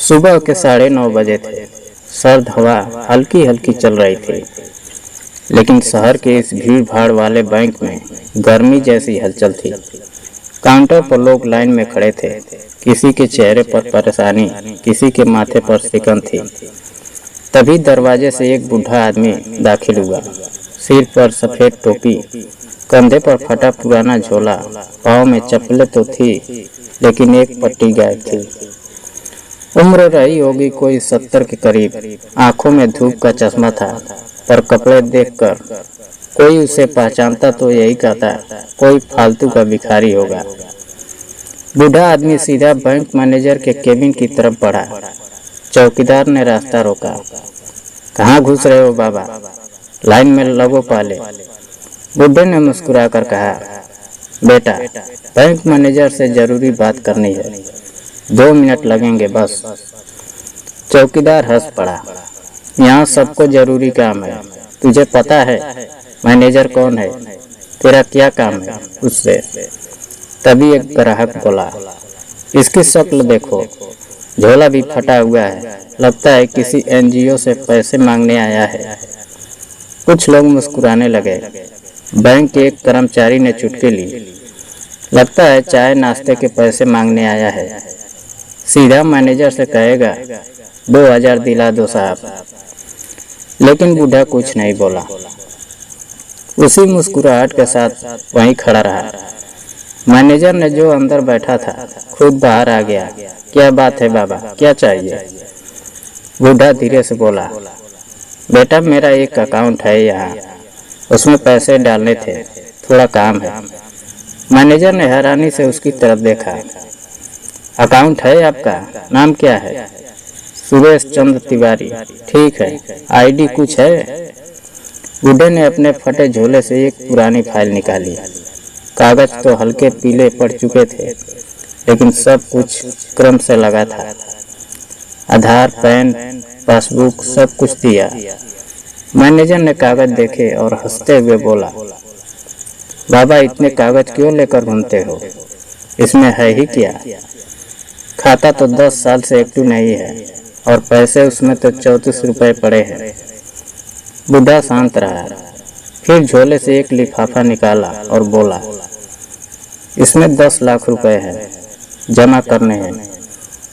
सुबह के 9:30 बजे थे। सर्द हवा हल्की हल्की चल रही थी, लेकिन शहर के इस भीड़ भाड़ वाले बैंक में गर्मी जैसी हलचल थी। काउंटर पर लोग लाइन में खड़े थे। किसी के चेहरे पर परेशानी, किसी के माथे पर सिकन थी। तभी दरवाजे से एक बूढ़ा आदमी दाखिल हुआ। सिर पर सफेद टोपी, कंधे पर फटा पुराना झोला, पाँव में चप्पलें तो थी, लेकिन एक पट्टी गायब थी। उम्र रही होगी कोई 70 के करीब। आंखों में धूप का चश्मा था, पर कपड़े देखकर कोई उसे पहचानता तो यही कहता कोई फालतू का भिखारी होगा। बूढ़ा आदमी सीधा बैंक मैनेजर के केबिन की तरफ बढ़ा। चौकीदार ने रास्ता रोका। कहाँ घुस रहे हो बाबा, लाइन में लगो पहले। बुढ़े ने मुस्कुराकर कहा, बेटा, बैंक मैनेजर से जरूरी बात करनी है, 2 मिनट लगेंगे बस। चौकीदार हंस पड़ा। यहाँ सबको जरूरी काम है, तुझे पता है मैनेजर कौन है? तेरा क्या काम है उससे? तभी एक ग्राहक बोला, इसकी शक्ल देखो, झोला भी फटा हुआ है, लगता है किसी एनजीओ से पैसे मांगने आया है। कुछ लोग मुस्कुराने लगे। बैंक के एक कर्मचारी ने चुटकी ली, लगता है चाय नाश्ते के पैसे मांगने आया है, सीधा मैनेजर से कहेगा 2000 दिला दो साहब। लेकिन बूढ़ा कुछ नहीं बोला, उसी मुस्कुराहट के साथ वहीं खड़ा रहा। मैनेजर ने जो अंदर बैठा था खुद बाहर आ गया। क्या बात है बाबा, क्या चाहिए? बूढ़ा धीरे से बोला, बेटा मेरा एक अकाउंट है यहाँ, उसमें पैसे डालने थे, थोड़ा काम है। मैनेजर ने हैरानी से उसकी तरफ देखा। अकाउंट है आपका? नाम क्या है? सुरेश चंद्र तिवारी। ठीक है, आईडी कुछ है? बूढ़े ने अपने फटे झोले से एक पुरानी फाइल निकाली। कागज तो हल्के पीले पड़ चुके थे, लेकिन सब कुछ क्रम से लगा था। आधार, पैन, पासबुक सब कुछ दिया। मैनेजर ने कागज देखे और हंसते हुए बोला, बाबा इतने कागज क्यों लेकर घूमते हो? इसमें है ही क्या? खाता तो 10 साल से एक्टिव नहीं है और पैसे उसमें तो 34 रुपए पड़े हैं। बूढ़ा शांत रहा, फिर झोले से एक लिफाफा निकाला और बोला, इसमें 10 लाख रुपए हैं, जमा करने हैं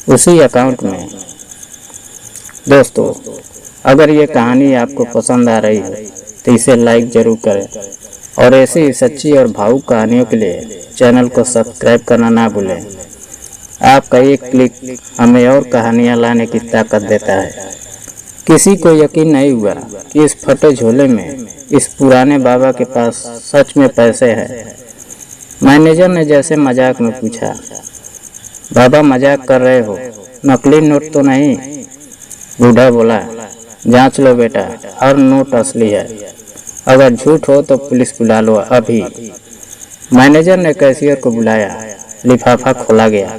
उसी अकाउंट में। दोस्तों, अगर ये कहानी आपको पसंद आ रही है तो इसे लाइक जरूर करें और ऐसी ही सच्ची और भावुक कहानियों के लिए चैनल को सब्सक्राइब करना ना भूलें। आपका एक क्लिक हमें और कहानियाँ लाने की ताकत देता है। किसी को यकीन नहीं हुआ कि इस फटे झोले में इस पुराने बाबा के पास सच में पैसे हैं। मैनेजर ने जैसे मजाक में पूछा, बाबा मजाक कर रहे हो, नकली नोट तो नहीं? बूढ़ा बोला, जांच लो बेटा, हर नोट असली है, अगर झूठ हो तो पुलिस बुला लो अभी। मैनेजर ने कैशियर को बुलाया। लिफाफा खोला गया।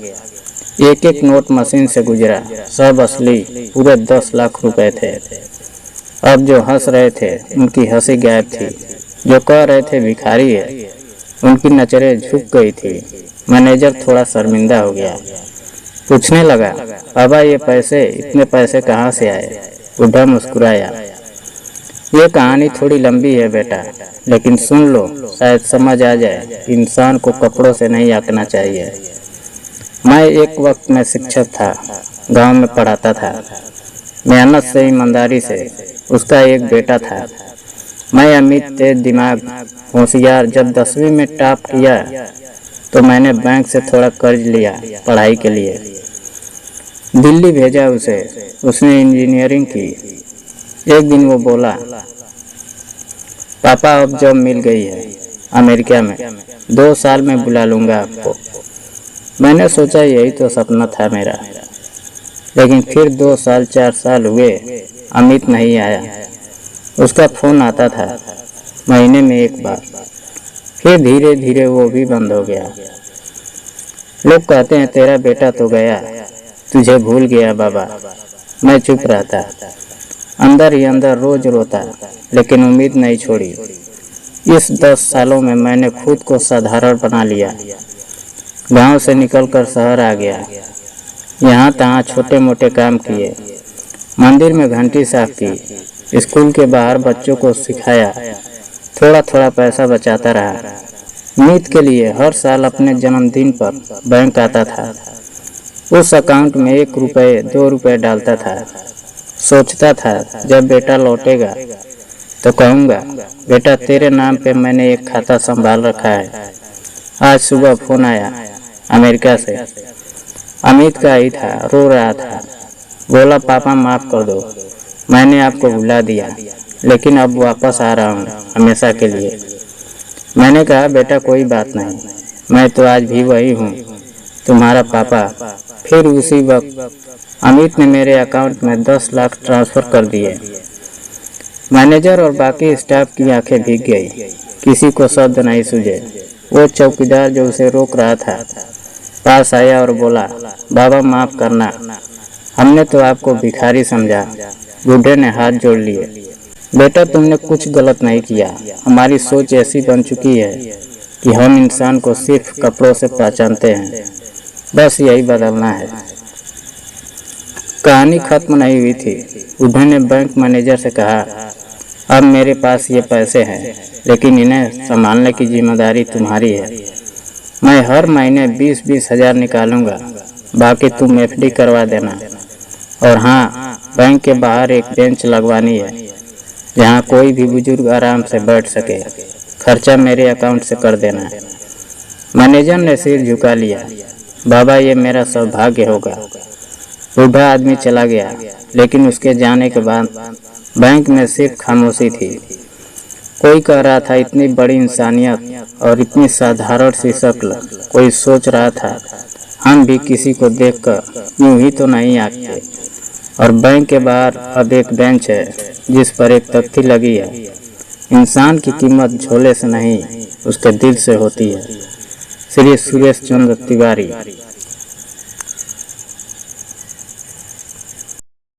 एक एक नोट मशीन से गुजरा, सब असली, पूरे 10 लाख रुपए थे। अब जो हंस रहे थे उनकी हंसी गायब थी, जो कह रहे थे भिखारी है उनकी नजरें झुक गई थी। मैनेजर थोड़ा शर्मिंदा हो गया, पूछने लगा, बाबा ये पैसे, इतने पैसे कहाँ से आए? बूढ़ा मुस्कुराया, ये कहानी थोड़ी लंबी है बेटा, लेकिन सुन लो, शायद समझ आ जाए। इंसान को कपड़ों से नहीं आंकना चाहिए। मैं एक वक्त में शिक्षक था, गांव में पढ़ाता था, मेहनत से, ईमानदारी से। उसका एक बेटा था। मैं अमित, तेज दिमाग, होशियार। जब 10वीं में टॉप किया तो मैंने बैंक से थोड़ा कर्ज लिया पढ़ाई के लिए। दिल्ली भेजा उसे, उसने इंजीनियरिंग की। एक दिन वो बोला, पापा अब जॉब मिल गई है अमेरिका में, 2 साल में बुला लूँगा आपको। मैंने सोचा यही तो सपना था मेरा, लेकिन फिर 2 साल 4 साल हुए, अमित नहीं आया। उसका फ़ोन आता था महीने में एक बार, फिर धीरे धीरे वो भी बंद हो गया। लोग कहते हैं तेरा बेटा तो गया, तुझे भूल गया बाबा। मैं चुप रहता, अंदर ही अंदर रोज रोता, लेकिन उम्मीद नहीं छोड़ी। इस 10 सालों में मैंने खुद को साधारण बना लिया। गांव से निकलकर शहर आ गया, यहाँ तहाँ छोटे मोटे काम किए, मंदिर में घंटी साफ की, स्कूल के बाहर बच्चों को सिखाया, थोड़ा थोड़ा पैसा बचाता रहा। मीत के लिए हर साल अपने जन्मदिन पर बैंक आता था। उस अकाउंट में 1 रुपये 2 रुपये डालता था। सोचता था जब बेटा लौटेगा तो कहूँगा, बेटा तेरे नाम पे मैंने एक खाता संभाल रखा है। आज सुबह फोन आया अमेरिका से। अमित का ही था, रो रहा था। बोला पापा माफ़ कर दो, मैंने आपको भुला दिया, लेकिन अब वापस आ रहा हूँ हमेशा के लिए। मैंने कहा बेटा कोई बात नहीं, मैं तो आज भी वही हूँ, तुम्हारा पापा। फिर उसी वक्त अमित ने मेरे अकाउंट में 10 लाख ट्रांसफ़र कर दिए। मैनेजर और बाकी स्टाफ की आंखें भीग गई, किसी को शब्द नहीं सूझे। वो चौकीदार जो उसे रोक रहा था पास आया और बोला, बाबा माफ़ करना, हमने तो आपको भिखारी समझा। बूढ़े ने हाथ जोड़ लिए। बेटा तुमने कुछ गलत नहीं किया, हमारी सोच ऐसी बन चुकी है कि हम इंसान को सिर्फ कपड़ों से पहचानते हैं, बस यही बदलना है। कहानी खत्म नहीं हुई थी। बूढ़े ने बैंक मैनेजर से कहा, अब मेरे पास ये पैसे हैं, लेकिन इन्हें संभालने की जिम्मेदारी तुम्हारी है। मैं हर महीने 20-20 हज़ार निकालूंगा, बाकी तुम FD करवा देना। और हाँ, बैंक के बाहर एक बेंच लगवानी है जहाँ कोई भी बुजुर्ग आराम से बैठ सके। खर्चा मेरे अकाउंट से कर देना। मैनेजर ने सिर झुका लिया। बाबा ये मेरा सौभाग्य होगा। बूढ़ा आदमी चला गया, लेकिन उसके जाने के बाद बैंक में सिर्फ खामोशी थी। कोई कह रहा था इतनी बड़ी इंसानियत और इतनी साधारण सी शक्ल। कोई सोच रहा था हम भी किसी को देखकर यूं ही तो नहीं आते। और बैंक के बाहर अब एक बेंच है जिस पर एक तख्ती लगी है। इंसान की कीमत झोले से नहीं, उसके दिल से होती है। श्री सुरेश चंद्र तिवारी।